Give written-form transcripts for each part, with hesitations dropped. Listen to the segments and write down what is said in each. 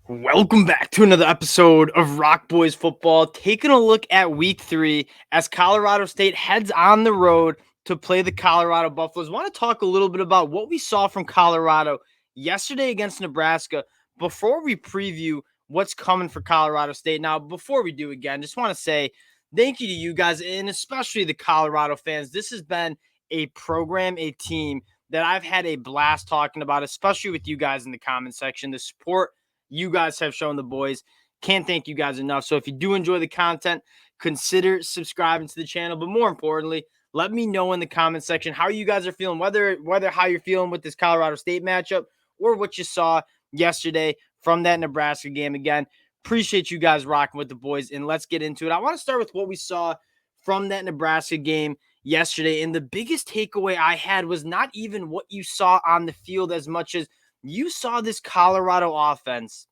Welcome back to another episode of Rock Boys Football. Taking a look at week 3 as Colorado State heads on the road to play the Colorado Buffaloes. I want to talk a little bit about what we saw from Colorado yesterday against Nebraska before we preview what's coming for Colorado State. Now, before we do again, just want to say thank you to you guys and especially the Colorado fans. This has been a program, a team that I've had a blast talking about, especially with you guys in the comment section. The support you guys have shown the boys. Can't thank you guys enough. So if you do enjoy the content, consider subscribing to the channel. But more importantly, let me know in the comment section how you guys are feeling, whether how you're feeling with this Colorado State matchup or what you saw yesterday from that Nebraska game. Again, appreciate you guys rocking with the boys, and let's get into it. I want to start with what we saw from that Nebraska game yesterday, and the biggest takeaway I had was not even what you saw on the field as much as you saw this Colorado offense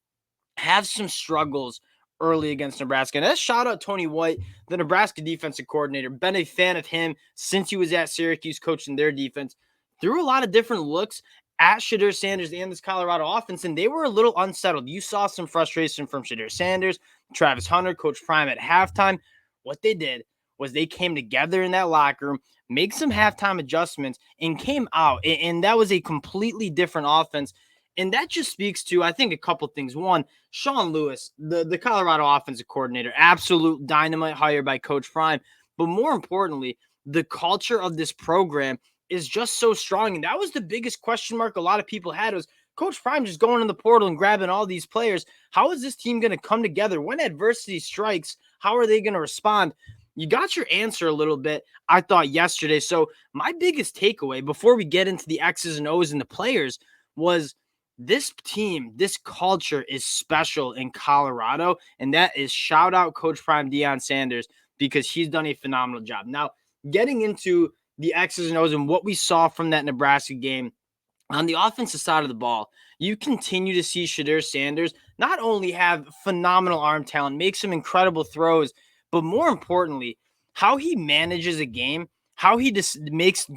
have some struggles early against Nebraska. And let's shout out Tony White, the Nebraska defensive coordinator. Been a fan of him since he was at Syracuse coaching their defense. Threw a lot of different looks at Shedeur Sanders and this Colorado offense, and they were a little unsettled. You saw some frustration from Shedeur Sanders, Travis Hunter, Coach Prime at halftime. What they did was they came together in that locker room, make some halftime adjustments, and came out. And that was a completely different offense. And that just speaks to, I think, a couple things. One, Sean Lewis, the Colorado offensive coordinator, absolute dynamite hire by Coach Prime. But more importantly, the culture of this program is just so strong. And that was the biggest question mark a lot of people had was Coach Prime just going in the portal and grabbing all these players. How is this team going to come together? When adversity strikes, how are they going to respond? You got your answer a little bit, I thought, yesterday. So my biggest takeaway before we get into the X's and O's and the players was this team, this culture is special in Colorado, and that is shout out Coach Prime Deion Sanders because he's done a phenomenal job. Now, getting into the X's and O's and what we saw from that Nebraska game, on the offensive side of the ball, you continue to see Shedeur Sanders not only have phenomenal arm talent, make some incredible throws, but more importantly, how he manages a game, how he just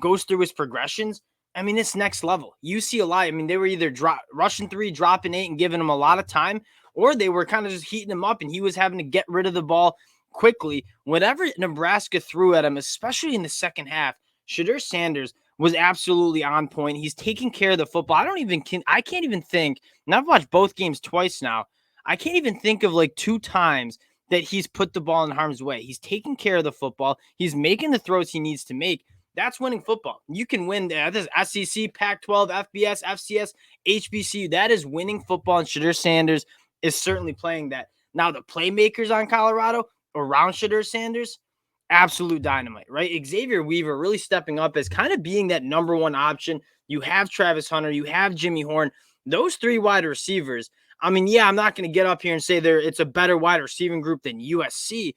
goes through his progressions. I mean, it's next level. You see a lot. I mean, they were either rushing 3, dropping 8, and giving him a lot of time, or they were kind of just heating him up, and he was having to get rid of the ball quickly. Whatever Nebraska threw at him, especially in the second half, Shedeur Sanders was absolutely on point. He's taking care of the football. I can't even think, and I've watched both games twice now. I can't even think of like 2 times that he's put the ball in harm's way. He's taking care of the football. He's making the throws he needs to make. That's winning football. You can win this SEC, Pac-12, FBS, FCS, HBCU. That is winning football, and Shedeur Sanders is certainly playing that. Now, the playmakers on Colorado around Shedeur Sanders, absolute dynamite, right? Xavier Weaver really stepping up as kind of being that number one option. You have Travis Hunter, you have Jimmy Horn. Those 3 wide receivers, I mean, yeah, I'm not going to get up here and say it's a better wide receiving group than USC.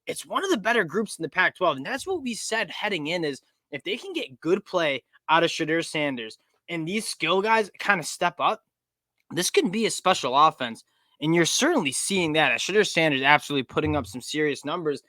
It's one of the better groups in the Pac-12, and that's what we said heading in is if they can get good play out of Shedeur Sanders and these skill guys kind of step up, this can be a special offense. And you're certainly seeing that as Shedeur Sanders absolutely putting up some serious numbers.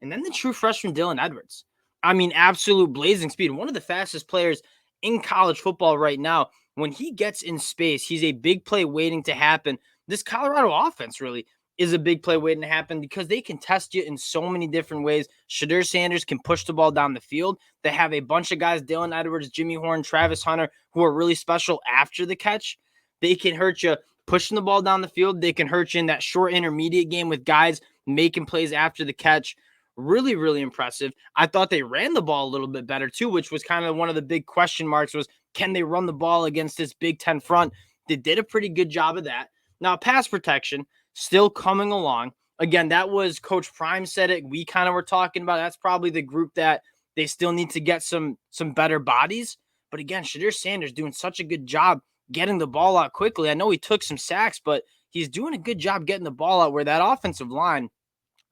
And then the true freshman Dylan Edwards. I mean, absolute blazing speed. One of the fastest players in college football right now. When he gets in space, he's a big play waiting to happen. This Colorado offense really is a big play waiting to happen because they can test you in so many different ways. Shedeur Sanders can push the ball down the field. They have a bunch of guys, Dylan Edwards, Jimmy Horn, Travis Hunter, who are really special after the catch. They can hurt you pushing the ball down the field. They can hurt you in that short intermediate game with guys making plays after the catch. Really, really impressive. I thought they ran the ball a little bit better too, which was kind of one of the big question marks was, can they run the ball against this Big Ten front? They did a pretty good job of that. Now, pass protection, still coming along. Again, that was Coach Prime said it. We kind of were talking about that's probably the group that they still need to get some better bodies. But again, Shedeur Sanders doing such a good job getting the ball out quickly. I know he took some sacks, but he's doing a good job getting the ball out where that offensive line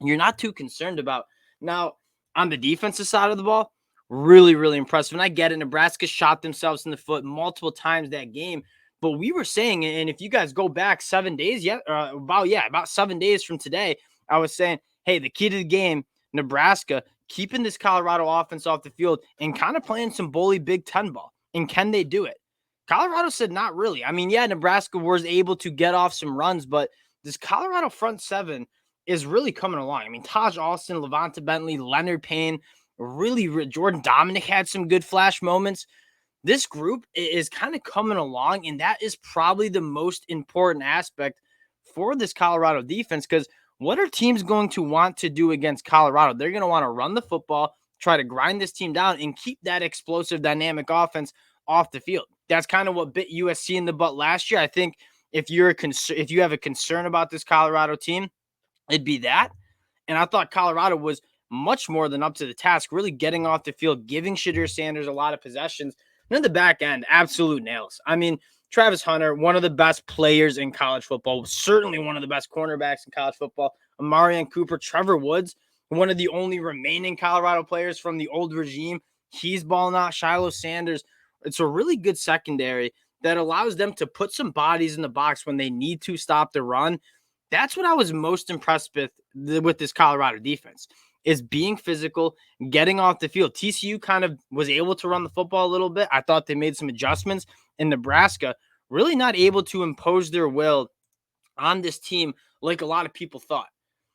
you're not too concerned about. Now, on the defensive side of the ball, really, really impressive. And I get it. Nebraska shot themselves in the foot multiple times that game. But we were saying, and if you guys go back 7 days, about 7 days from today, I was saying, hey, the key to the game, Nebraska keeping this Colorado offense off the field and kind of playing some bully Big Ten ball. And can they do it? Colorado said not really. I mean, yeah, Nebraska was able to get off some runs, but this Colorado front seven is really coming along. I mean, Taj Austin, Levante Bentley, Leonard Payne, Jordan Dominic had some good flash moments. This group is kind of coming along, and that is probably the most important aspect for this Colorado defense, because what are teams going to want to do against Colorado? They're going to want to run the football, try to grind this team down, and keep that explosive, dynamic offense off the field. That's kind of what bit USC in the butt last year. I think if you have a concern about this Colorado team, it'd be that. And I thought Colorado was much more than up to the task, really getting off the field, giving Shedeur Sanders a lot of possessions. And then the back end, absolute nails. I mean, Travis Hunter, one of the best players in college football, certainly one of the best cornerbacks in college football. Amarian Cooper, Trevor Woods, one of the only remaining Colorado players from the old regime. He's balling out. Shiloh Sanders. It's a really good secondary that allows them to put some bodies in the box when they need to stop the run. That's what I was most impressed with this Colorado defense, is being physical, getting off the field. TCU kind of was able to run the football a little bit. I thought they made some adjustments. In Nebraska, really not able to impose their will on this team like a lot of people thought.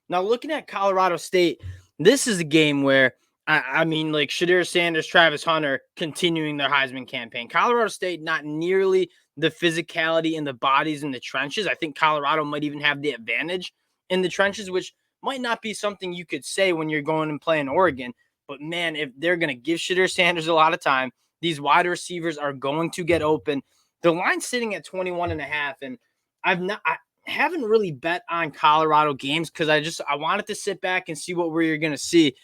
Now, looking at Colorado State, this is a game where, I mean, like Shedeur Sanders, Travis Hunter continuing their Heisman campaign. Colorado State, not nearly the physicality and the bodies in the trenches. I think Colorado might even have the advantage in the trenches, which might not be something you could say when you're going and playing Oregon. But, man, if they're going to give Shedeur Sanders a lot of time, these wide receivers are going to get open. The line's sitting at 21.5, and I haven't really bet on Colorado games because I wanted to sit back and see what we're going to see.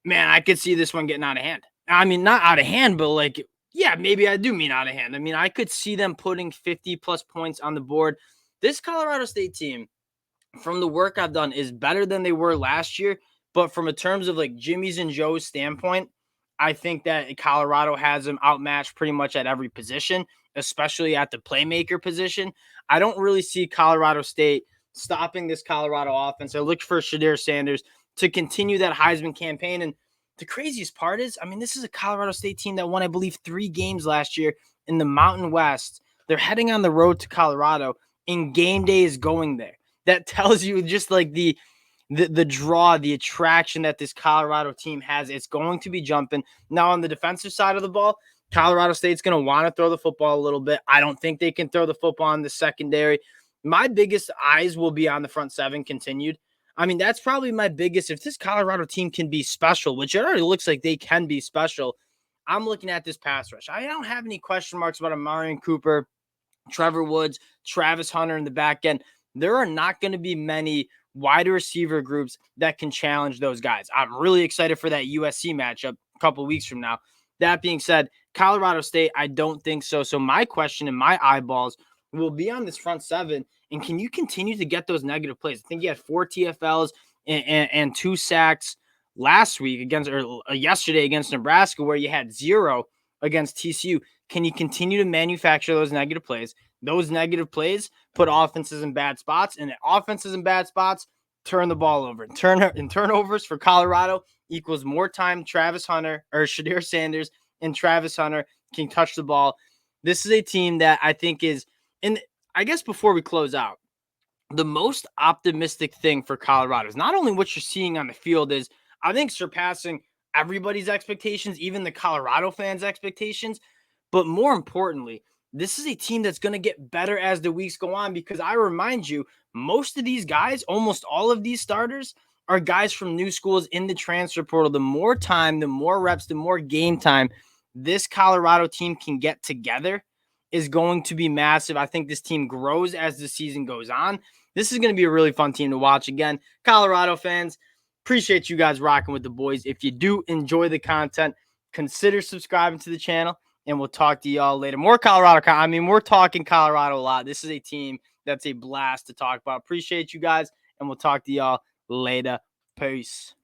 Man, I could see this one getting out of hand. I mean, not out of hand, but like, yeah, maybe I do mean out of hand. I mean, I could see them putting 50-plus points on the board. This Colorado State team, from the work I've done, is better than they were last year. But from a terms of like Jimmy's and Joe's standpoint, I think that Colorado has them outmatched pretty much at every position, especially at the playmaker position. I don't really see Colorado State stopping this Colorado offense. I look for Shedeur Sanders to continue that Heisman campaign. And the craziest part is, I mean, this is a Colorado State team that won, I believe, 3 games last year in the Mountain West. They're heading on the road to Colorado, and game day is going there. That tells you just like the draw, the attraction that this Colorado team has. It's going to be jumping. Now, on the defensive side of the ball, Colorado State's going to want to throw the football a little bit. I don't think they can throw the football in the secondary. My biggest eyes will be on the front seven continued. I mean, that's probably my biggest. If this Colorado team can be special, which it already looks like they can be special, I'm looking at this pass rush. I don't have any question marks about Amarian Cooper, Trevor Woods, Travis Hunter in the back end. There are not going to be many wide receiver groups that can challenge those guys. I'm really excited for that USC matchup a couple weeks from now. That being said, Colorado State, I don't think so. So my question and my eyeballs will be on this front seven. And can you continue to get those negative plays? I think you had 4 TFLs and 2 sacks last week yesterday against Nebraska, where you had 0 against TCU. Can you continue to manufacture those negative plays? Those negative plays put offenses in bad spots, and offenses in bad spots turn the ball over. And turnovers for Colorado equals more time Shedeur Sanders and Travis Hunter can touch the ball. This is a team that I think is, and I guess before we close out, the most optimistic thing for Colorado is not only what you're seeing on the field is, I think, surpassing everybody's expectations, even the Colorado fans' expectations, but more importantly, this is a team that's going to get better as the weeks go on, because I remind you, most of these guys, almost all of these starters, are guys from new schools in the transfer portal. The more time, the more reps, the more game time this Colorado team can get together is going to be massive. I think this team grows as the season goes on. This is going to be a really fun team to watch. Again, Colorado fans, appreciate you guys rocking with the boys. If you do enjoy the content, consider subscribing to the channel, and we'll talk to y'all later. More Colorado. I mean, we're talking Colorado a lot. This is a team that's a blast to talk about. Appreciate you guys, and we'll talk to y'all later. Peace.